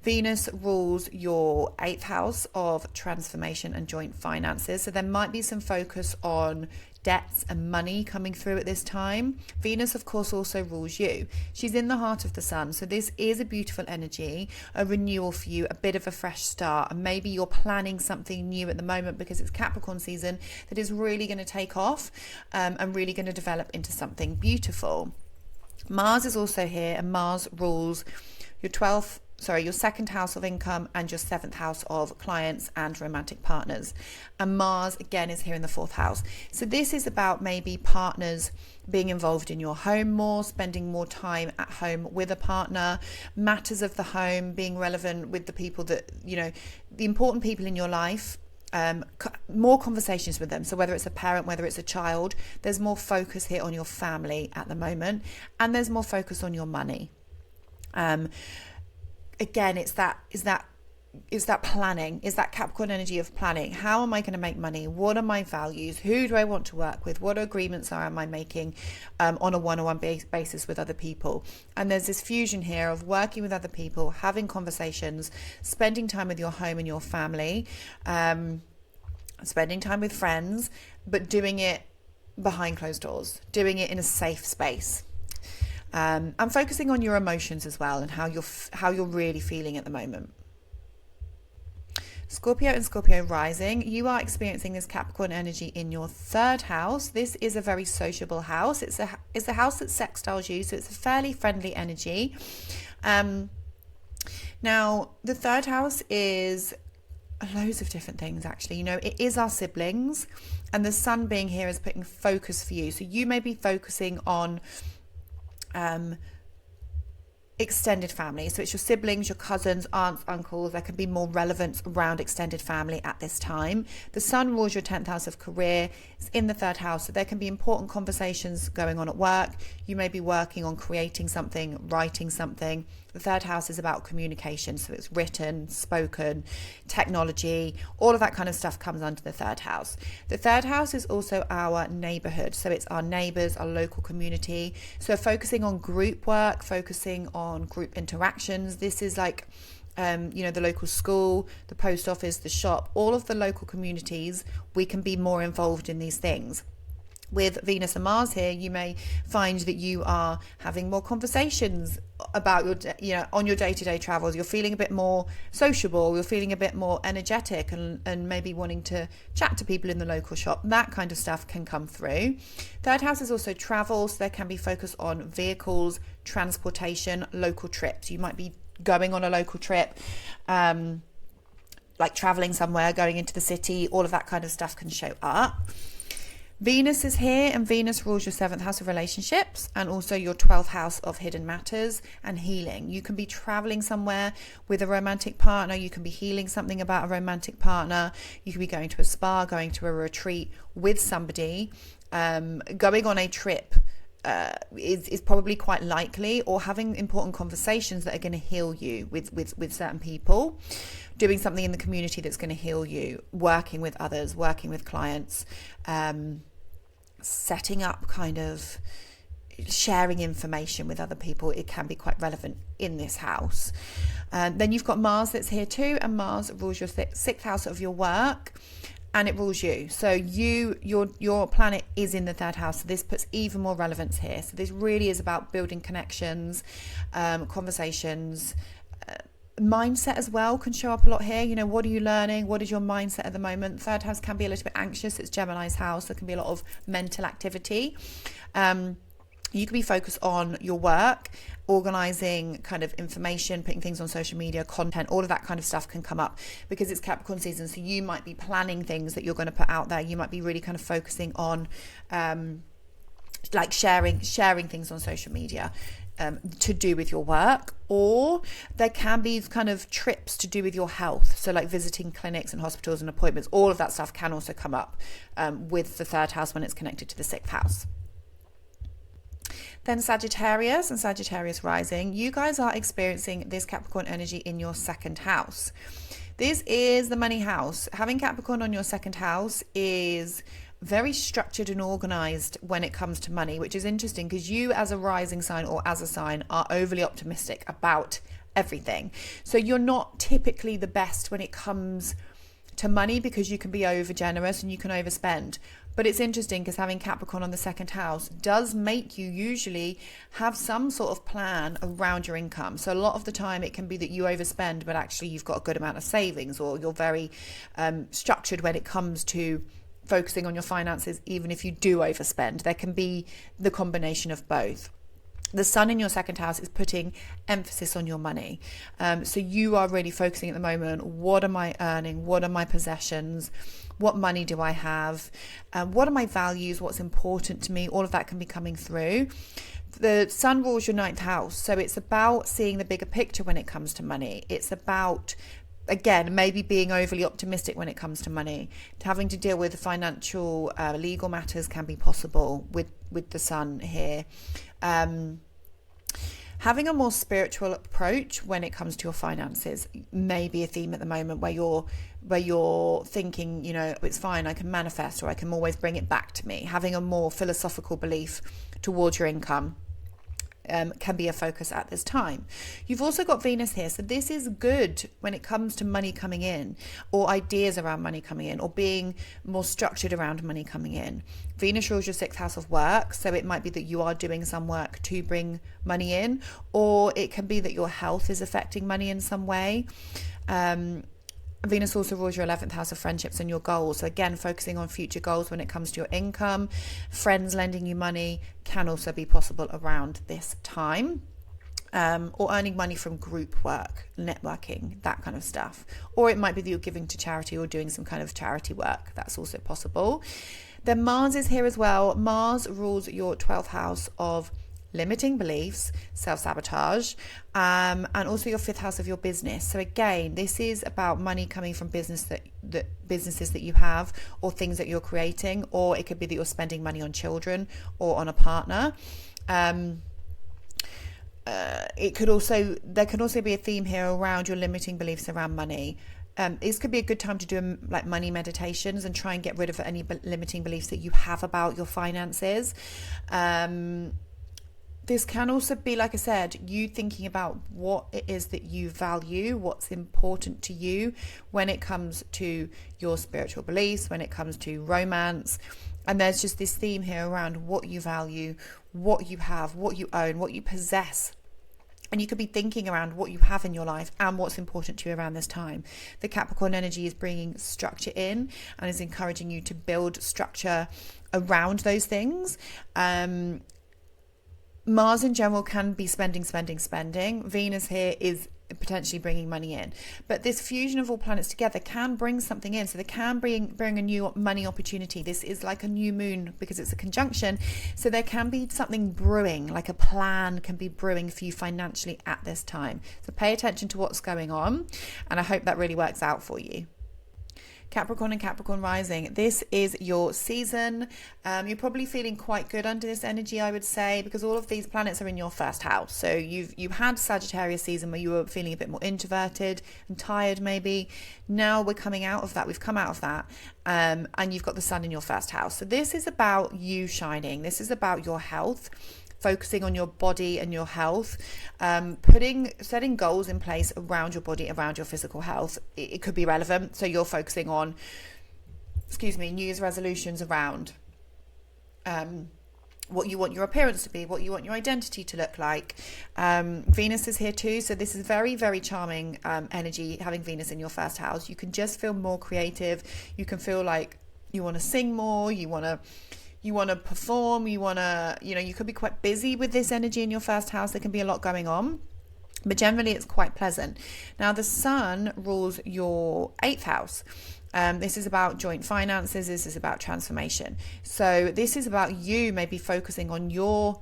Venus rules your 8th house of transformation and joint finances. So there might be some focus on debts and money coming through at this time. Venus, of course, also rules you. She's in the heart of the sun. So this is a beautiful energy, a renewal for you, a bit of a fresh start. And maybe you're planning something new at the moment because it's Capricorn season that is really going to take off and really going to develop into something beautiful. Mars is also here, and Mars rules your 2nd house of income and your 7th house of clients and romantic partners. And Mars again is here in the 4th house. So this is about maybe partners being involved in your home more, spending more time at home with a partner, matters of the home being relevant with the people that, the important people in your life. More conversations with them. So whether it's a parent, whether it's a child, there's more focus here on your family at the moment, and there's more focus on your money. Again, it's that planning, is that Capricorn energy of planning. How am I going to make money? What are my values? Who do I want to work with? What agreements am I making on a one-on-one basis with other people? And there's this fusion here of working with other people, having conversations, spending time with your home and your family, spending time with friends, but doing it behind closed doors, doing it in a safe space. And focusing on your emotions as well, and how you're really feeling at the moment. Scorpio and Scorpio rising, you are experiencing this Capricorn energy in your 3rd house. This is a very sociable house. It's a house that sextiles you, so it's a fairly friendly energy. Now, the 3rd house is loads of different things, actually. It is our siblings, and the sun being here is putting focus for you. So you may be focusing on extended family. So it's your siblings, your cousins, aunts, uncles. There can be more relevance around extended family at this time. The sun rules your 10th house of career. It's in the 3rd house. So there can be important conversations going on at work. You may be working on creating something, writing something. The 3rd house is about communication. So it's written, spoken, technology, all of that kind of stuff comes under the 3rd house. The 3rd house is also our neighborhood. So it's our neighbors, our local community. So focusing on group work, focusing on group interactions. This is like, the local school, the post office, the shop, all of the local communities. We can be more involved in these things. With Venus and Mars here, you may find that you are having more conversations about on your day-to-day travels. You're feeling a bit more sociable, you're feeling a bit more energetic, and maybe wanting to chat to people in the local shop. That kind of stuff can come through. 3rd house is also travel, so there can be focus on vehicles, transportation, local trips. You might be going on a local trip, like traveling somewhere, going into the city. All of that kind of stuff can show up. Venus is here, and Venus rules your 7th house of relationships and also your 12th house of hidden matters and healing. You can be traveling somewhere with a romantic partner. You can be healing something about a romantic partner. You can be going to a spa, going to a retreat with somebody. Going on a trip is probably quite likely, or having important conversations that are going to heal you with certain people. Doing something in the community that's going to heal you, working with others, working with clients, setting up kind of sharing information with other people. It can be quite relevant in this house. Then you've got Mars that's here too, and Mars rules your 6th house of your work, and it rules you. So your planet is in the 3rd house. So this puts even more relevance here. So this really is about building connections, conversations. Mindset as well can show up a lot here. What are you learning? What is your mindset at the moment? 3rd house can be a little bit anxious. It's Gemini's house. There can be a lot of mental activity. You can be focused on your work, organizing kind of information, putting things on social media, content, all of that kind of stuff can come up because it's Capricorn season. So you might be planning things that you're going to put out there. You might be really kind of focusing on like sharing things on social media. To do with your work, or there can be kind of trips to do with your health. So like visiting clinics and hospitals and appointments, all of that stuff can also come up with the 3rd house when it's connected to the 6th house. Then Sagittarius and Sagittarius rising, you guys are experiencing this Capricorn energy in your 2nd house. This is the money house. Having Capricorn on your 2nd house is very structured and organized when it comes to money, which is interesting because you as a rising sign or as a sign are overly optimistic about everything. So you're not typically the best when it comes to money because you can be over generous and you can overspend. But it's interesting because having Capricorn on the second house does make you usually have some sort of plan around your income. So a lot of the time it can be that you overspend, but actually you've got a good amount of savings, or you're very structured when it comes to focusing on your finances, even if you do overspend. There can be the combination of both. The sun in your second house is putting emphasis on your money. So you are really focusing at the moment, what am I earning? What are my possessions? What money do I have? What are my values? What's important to me? All of that can be coming through. The sun rules your ninth house. So it's about seeing the bigger picture when it comes to money. It's about, again, maybe being overly optimistic when it comes to money. Having to deal with financial, legal matters can be possible with the sun here. Having a more spiritual approach when it comes to your finances may be a theme at the moment, where you're thinking, you know, it's fine, I can manifest, or I can always bring it back to me. Having a more philosophical belief towards your income can be a focus at this time. You've also got Venus here, so this is good when it comes to money coming in, or ideas around money coming in, or being more structured around money coming in. Venus rules your sixth house of work, so it might be that you are doing some work to bring money in, or it can be that your health is affecting money in some way. Venus also rules your 11th house of friendships and your goals. So again, focusing on future goals when it comes to your income. Friends lending you money can also be possible around this time. Or earning money from group work, networking, that kind of stuff. Or it might be that you're giving to charity or doing some kind of charity work. That's also possible. Then Mars is here as well. Mars rules your 12th house of limiting beliefs, self-sabotage, and also your fifth house of your business. So again, this is about money coming from businesses that you have, or things that you're creating, or it could be that you're spending money on children or on a partner. There can also be a theme here around your limiting beliefs around money. This could be a good time to do like money meditations and try and get rid of any limiting beliefs that you have about your finances. This can also be, like I said, you thinking about what it is that you value, what's important to you when it comes to your spiritual beliefs, when it comes to romance. And there's just this theme here around what you value, what you have, what you own, what you possess. And you could be thinking around what you have in your life and what's important to you around this time. The Capricorn energy is bringing structure in and is encouraging you to build structure around those things. Mars in general can be spending. Venus here is potentially bringing money in. But this fusion of all planets together can bring something in. So they can bring a new money opportunity. This is like a new moon because it's a conjunction. So there can be something brewing, like a plan can be brewing for you financially at this time. So pay attention to what's going on. And I hope that really works out for you. Capricorn and Capricorn rising, this is your season. You're probably feeling quite good under this energy, I would say, because all of these planets are in your first house. So you had Sagittarius season where you were feeling a bit more introverted and tired maybe. Now we're coming out of that. We've come out of that. And you've got the sun in your first house. So this is about you shining. This is about your health, focusing on your body and your health, setting goals in place around your body, around your physical health. It could be relevant. So you're focusing on, New Year's resolutions around what you want your appearance to be, what you want your identity to look like. Venus is here too. So this is very, very charming energy, having Venus in your first house. You can just feel more creative. You can feel like you want to sing more, you want to perform, you could be quite busy with this energy in your first house. There can be a lot going on, but generally it's quite pleasant. Now the sun rules your 8th house. This is about joint finances. This is about transformation. So this is about you maybe focusing on your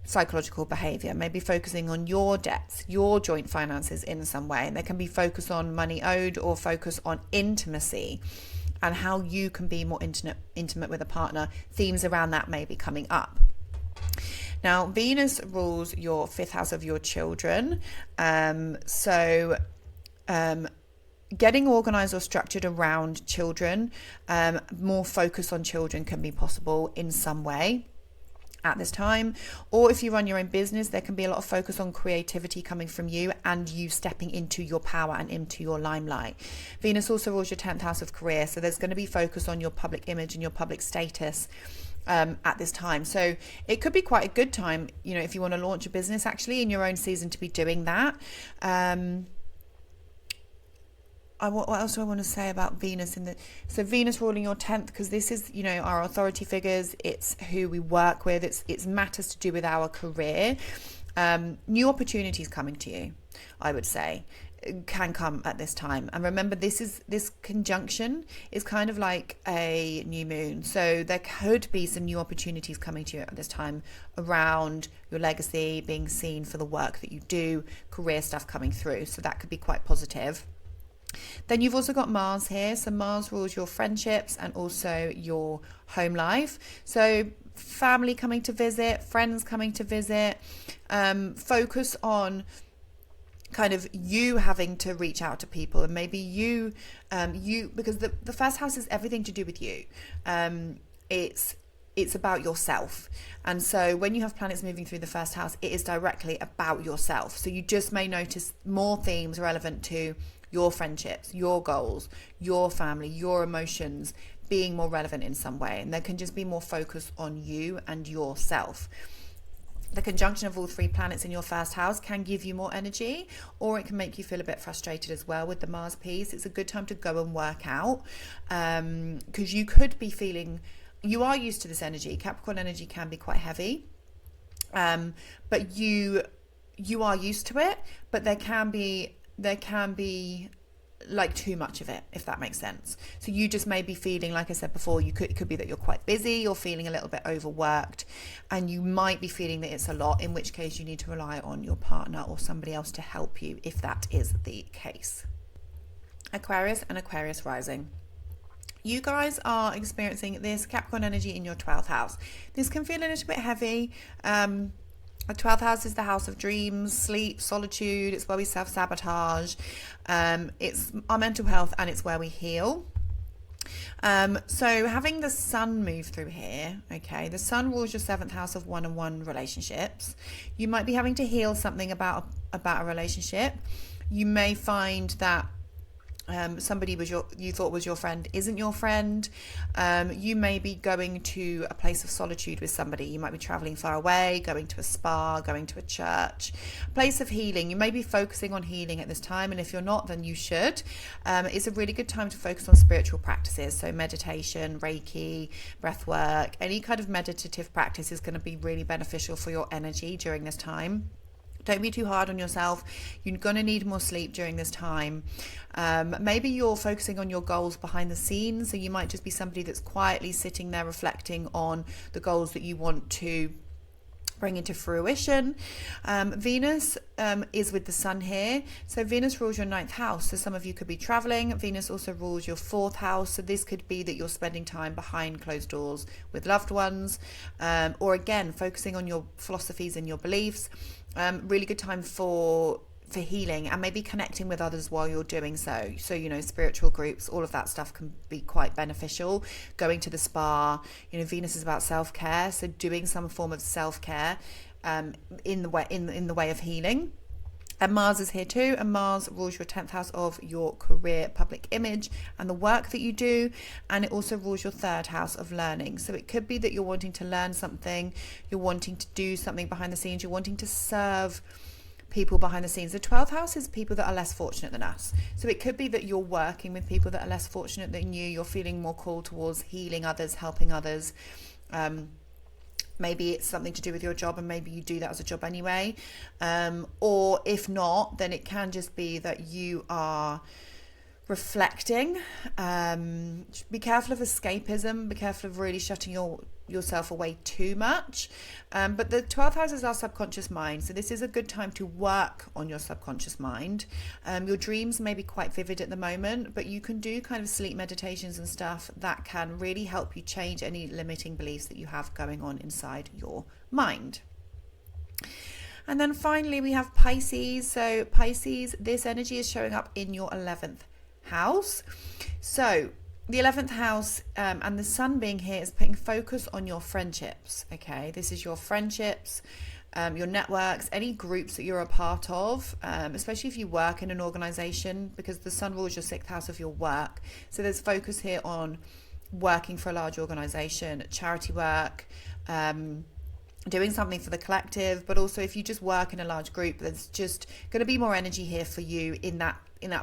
psychological behavior, maybe focusing on your debts, your joint finances in some way. And there can be focus on money owed or focus on intimacy and how you can be more intimate with a partner. Themes around that may be coming up. Now, Venus rules your 5th house of your children. getting organized or structured around children, more focus on children can be possible in some way at this time. Or if you run your own business, there can be a lot of focus on creativity coming from you and you stepping into your power and into your limelight. Venus also rules your 10th house of career, so there's going to be focus on your public image and your public status at this time. So it could be quite a good time, you know, if you want to launch a business actually in your own season, to be doing that. What else do I want to say about Venus so Venus ruling your 10th, because this is, you know, our authority figures, it's who we work with, it's matters to do with our career. New opportunities coming to you, I would say, can come at this time. And remember, this conjunction is kind of like a new moon, so there could be some new opportunities coming to you at this time around your legacy, being seen for the work that you do, career stuff coming through, so that could be quite positive. Then you've also got Mars here, so Mars rules your friendships and also your home life. So family coming to visit, friends coming to visit, focus on kind of you having to reach out to people, and maybe you because the first house is everything to do with you. It's about yourself, and so when you have planets moving through the first house, it is directly about yourself. So you just may notice more themes relevant to your friendships, your goals, your family, your emotions being more relevant in some way, and there can just be more focus on you and yourself. The conjunction of all three planets in your first house can give you more energy, or it can make you feel a bit frustrated as well with the Mars piece. It's a good time to go and work out, because you could be feeling, you are used to this energy. Capricorn energy can be quite heavy, but you are used to it, but there can be like too much of it, if that makes sense. So you just may be feeling, like I said before, it could be that you're quite busy, you're feeling a little bit overworked, and you might be feeling that it's a lot, in which case you need to rely on your partner or somebody else to help you if that is the case. Aquarius and Aquarius rising. You guys are experiencing this Capricorn energy in your 12th house. This can feel a little bit heavy. The 12th house is the house of dreams, sleep, solitude. It's where we self-sabotage. It's our mental health, and it's where we heal. So having the sun move through here, okay, the sun rules your 7th house of one-on-one relationships. You might be having to heal something about a relationship. You may find that somebody you thought was your friend isn't your friend. You may be going to a place of solitude with somebody. You might be traveling far away, going to a spa, going to a church, a place of healing. You may be focusing on healing at this time, and if you're not, then you should. It's a really good time to focus on spiritual practices, so meditation, Reiki, breath work, any kind of meditative practice is going to be really beneficial for your energy during this time. Don't be too hard on yourself. You're going to need more sleep during this time. Maybe you're focusing on your goals behind the scenes. So you might just be somebody that's quietly sitting there reflecting on the goals that you want to bring into fruition. Venus is with the sun here. So Venus rules your 9th house. So some of you could be traveling. Venus also rules your 4th house. So this could be that you're spending time behind closed doors with loved ones, or again, focusing on your philosophies and your beliefs. Really good time for healing, and maybe connecting with others while you're doing so. So, you know, spiritual groups, all of that stuff can be quite beneficial. Going to the spa, you know, Venus is about self-care, so doing some form of self-care in the way of healing. And Mars is here too, and Mars rules your 10th house of your career, public image, and the work that you do, and it also rules your 3rd house of learning. So it could be that you're wanting to learn something, you're wanting to do something behind the scenes, you're wanting to serve people behind the scenes. The 12th house is people that are less fortunate than us. So it could be that you're working with people that are less fortunate than you, you're feeling more called towards healing others, helping others. Maybe it's something to do with your job, and maybe you do that as a job anyway. Or if not, then it can just be that you are reflecting. Be careful of escapism. Be careful of really shutting yourself away too much. But the 12th house is our subconscious mind. So this is a good time to work on your subconscious mind. Your dreams may be quite vivid at the moment, but you can do kind of sleep meditations and stuff that can really help you change any limiting beliefs that you have going on inside your mind. And then finally we have Pisces. So Pisces, this energy is showing up in your 11th house. So the 11th house and the sun being here is putting focus on your friendships. Okay, this is your friendships, your networks, any groups that you're a part of, especially if you work in an organization, because the sun rules your 6th house of your work. So there's focus here on working for a large organization, charity work, doing something for the collective, but also if you just work in a large group, there's just going to be more energy here for you in that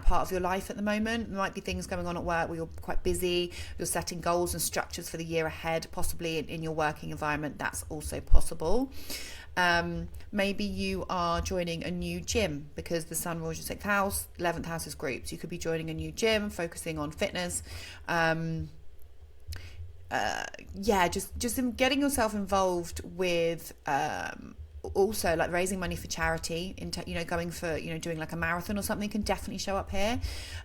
part of your life at the moment. There might be things going on at work where you're quite busy, you're setting goals and structures for the year ahead, possibly in your working environment. That's also possible. Maybe you are joining a new gym because the sun rules your 6th house, 11th house is groups. You could be joining a new gym, focusing on fitness. Just getting yourself involved with also like raising money for charity, going for, doing like a marathon or something can definitely show up here,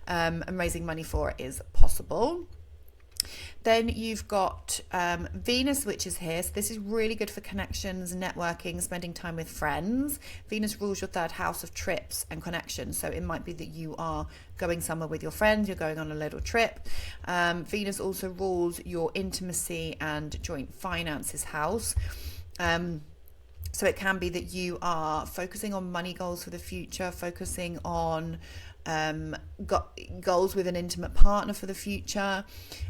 and raising money for it is possible. Then you've got Venus, which is here. So this is really good for connections, networking, spending time with friends. Venus rules your 3rd house of trips and connections. So it might be that you are going somewhere with your friends, you're going on a little trip. Venus also rules your intimacy and joint finances house. So it can be that you are focusing on money goals for the future, focusing on goals with an intimate partner for the future.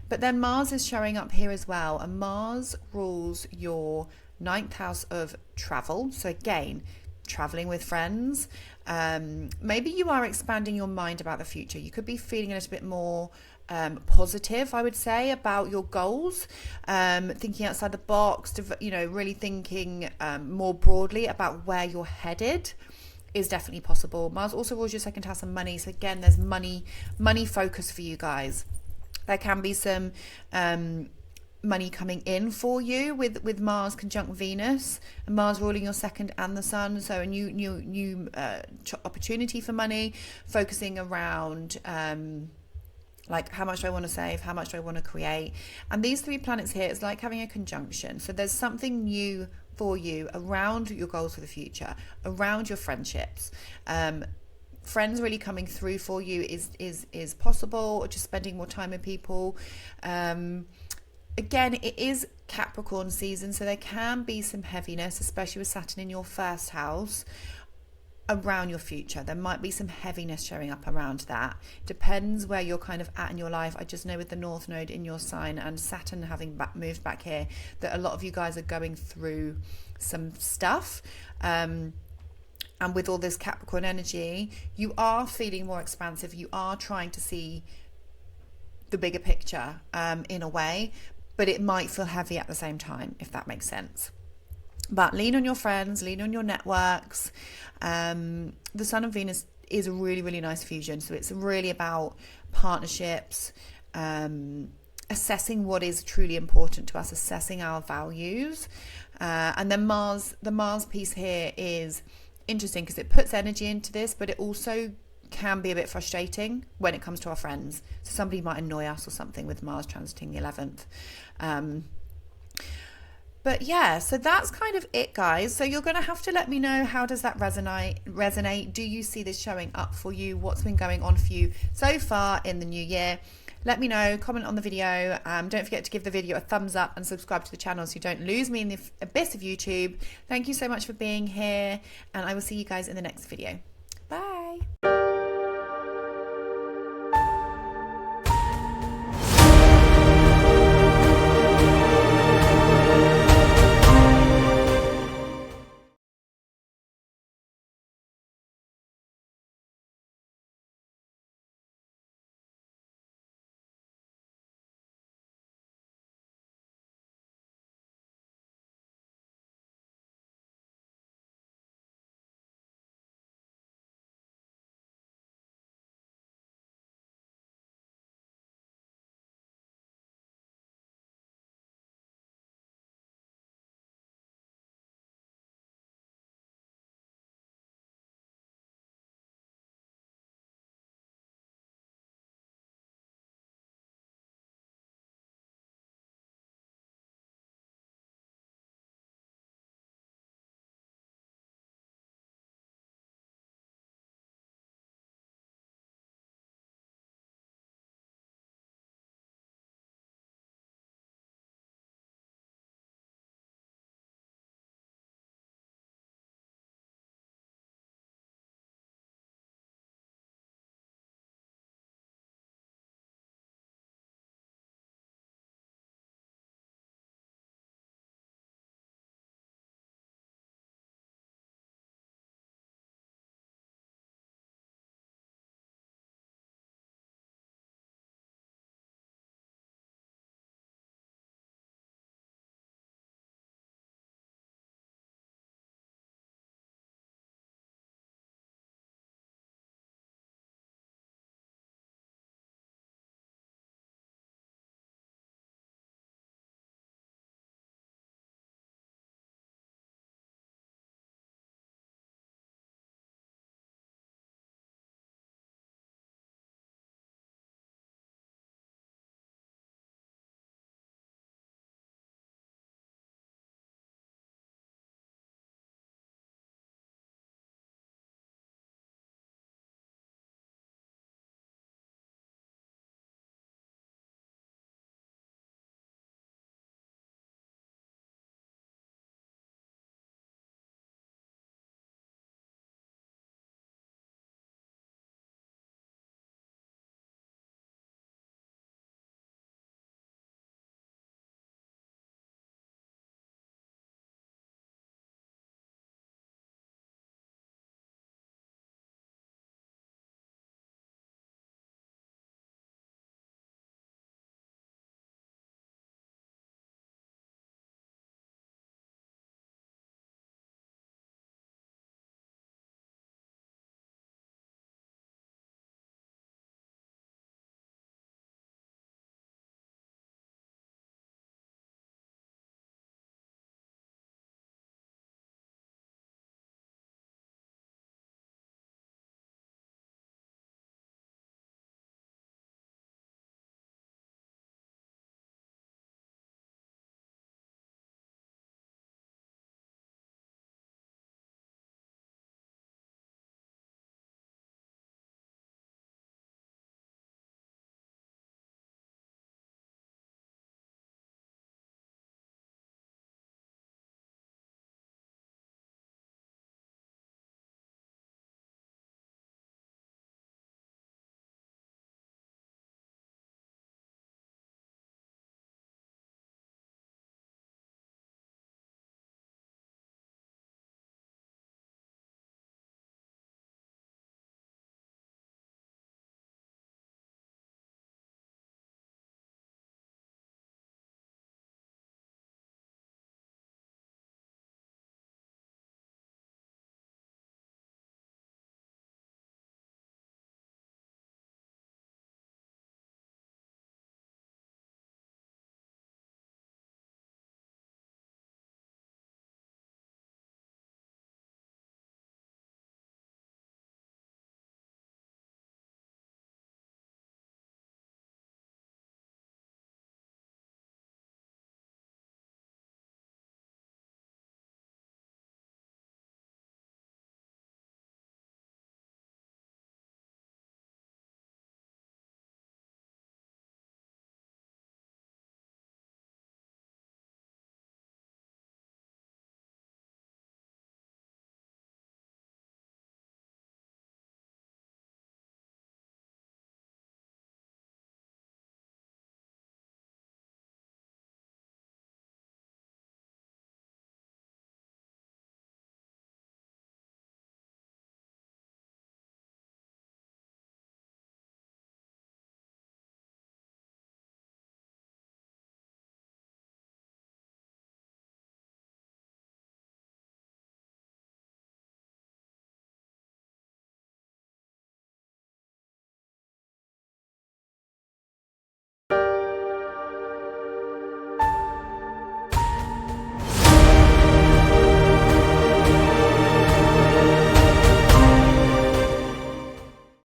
But then Mars is showing up here as well, and Mars rules your 9th house of travel. So again, traveling with friends. Maybe you are expanding your mind about the future. You could be feeling a little bit more positive, I would say, about your goals, thinking outside the box, really thinking more broadly about where you're headed is definitely possible. Mars also rules your 2nd house of money. So again, there's money focus for you guys. There can be some money coming in for you with Mars conjunct Venus, and Mars ruling your 2nd and the sun. So a new opportunity for money, focusing around like how much do I want to save, how much do I want to create. And these 3 planets here is like having a conjunction. So there's something new for you around your goals for the future, around your friendships. Friends really coming through for you is possible, or just spending more time with people. Again, it is Capricorn season, so there can be some heaviness, especially with Saturn in your 1st house, around your future. There might be some heaviness showing up around that. Depends where you're kind of at in your life. I just know with the North Node in your sign and Saturn having moved back here, that a lot of you guys are going through some stuff. And with all this Capricorn energy, you are feeling more expansive. You are trying to see the bigger picture in a way, but it might feel heavy at the same time, if that makes sense. But lean on your friends, lean on your networks. The Sun and Venus is a really, really nice fusion. So it's really about partnerships, assessing what is truly important to us, assessing our values. And then the Mars piece here is interesting because it puts energy into this, but it also can be a bit frustrating when it comes to our friends. So somebody might annoy us or something with Mars transiting the 11th. But yeah, so that's kind of it, guys. So you're going to have to let me know, how does that resonate? Do you see this showing up for you? What's been going on for you so far in the new year? Let me know, comment on the video. Don't forget to give the video a thumbs up and subscribe to the channel so you don't lose me in the abyss of YouTube. Thank you so much for being here, and I will see you guys in the next video.